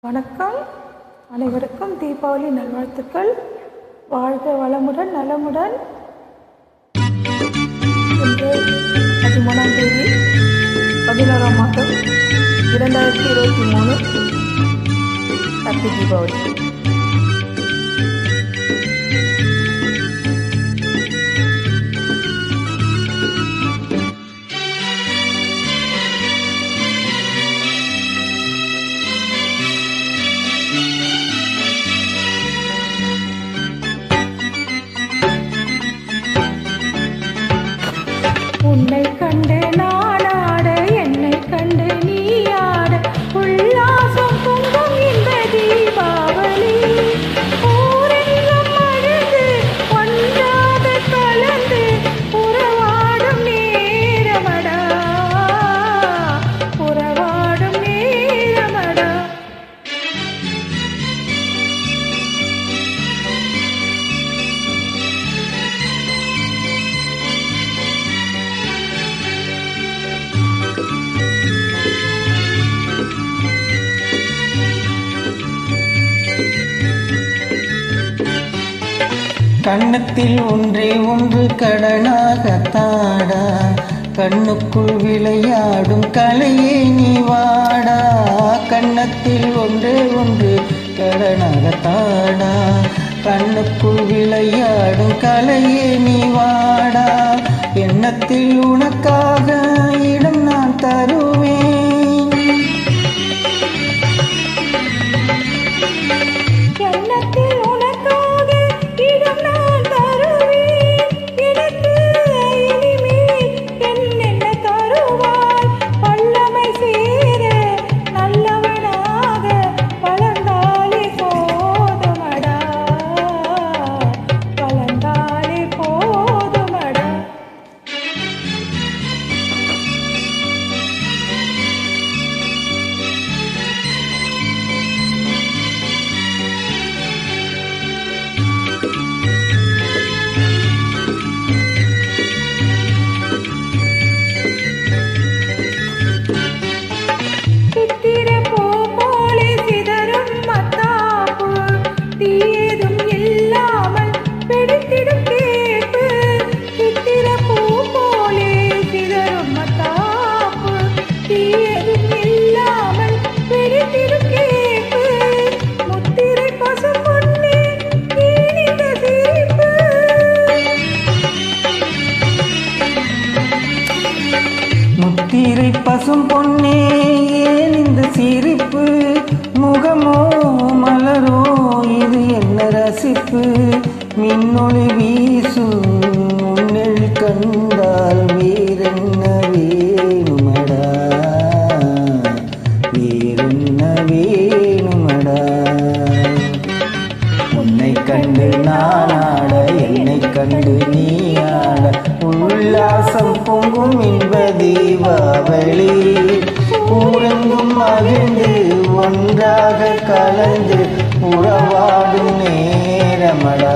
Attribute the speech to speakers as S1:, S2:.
S1: வணக்கம். அனைவருக்கும் தீபாவளி நல்வாழ்த்துக்கள். வாழ்க வளமுடன் நலமுடன். இன்று 13ஆம் தேதி 11ஆம் மாதம் 2023. ஹாப்பி தீபாவளி. உன்னை கண்டு நான் ஆட, என்னை கண்டு நீ ஆட, உல்லாசம் பொங்கும் இந்த தீபாவளி. ஊரெங்கும் அழுது ஒன்றாக கலந்து உறவாடும் நேரமடா, உறவாடும் நேரமடா.
S2: கண்ணத்தில் ஒன்றே ஒன்று கடனாக தாடா, கண்ணுக்குள் விளையாடும் கலையே நீ வாடா. கண்ணத்தில் ஒன்றே ஒன்று கடனாக தாடா, கண்ணுக்குள் விளையாடும் கலையே நீ வாடா. எண்ணத்தில் உனக்காக இடம் நான் தருவேன்,
S1: எண்ணத்தில் உனக்காக இடம் நான் தருவேன். எனக்கு இனிமேல் என்னென்ன தருவாய்? வல்லமை சேர நல்லவனாக வளர்ந்தாலே போதுமடா, வளர்ந்தாலே போதுமடா. சித்திர பூ போலே சிதறும் மத்தாப்பு, தீயதும் இல்லாமல் பிடித்திடும் கேப்பு. சித்திர பூ போலே சிதறும் மத்தாப்பு, தீயதும் இல்லாமல் பிடித்திடும் கேப்பு. முத்திரை பசும் பொன்னே ஏன் இந்த சிரிப்பு?
S2: முத்திரை பசும் பொன்னே ஏன் இந்த சிரிப்பு? முகமோ மலரோ இது என்ன ரசிப்பு? மின்னொளி வீசும் முன்னெழ் கண்டால் வேறென்ன வேணுமடா, வேறென்ன வேணுமடா. உன்னை கண்டு நான் ஆட, என்னை கண்டு நீ ஆட, உல்லாசம் பொங்கும் இன்ப தீபாவளி. ஊரெங்கும் மகிழ்ந்து ஒன்றாக கலந்து உறவாடும் நேரமடா.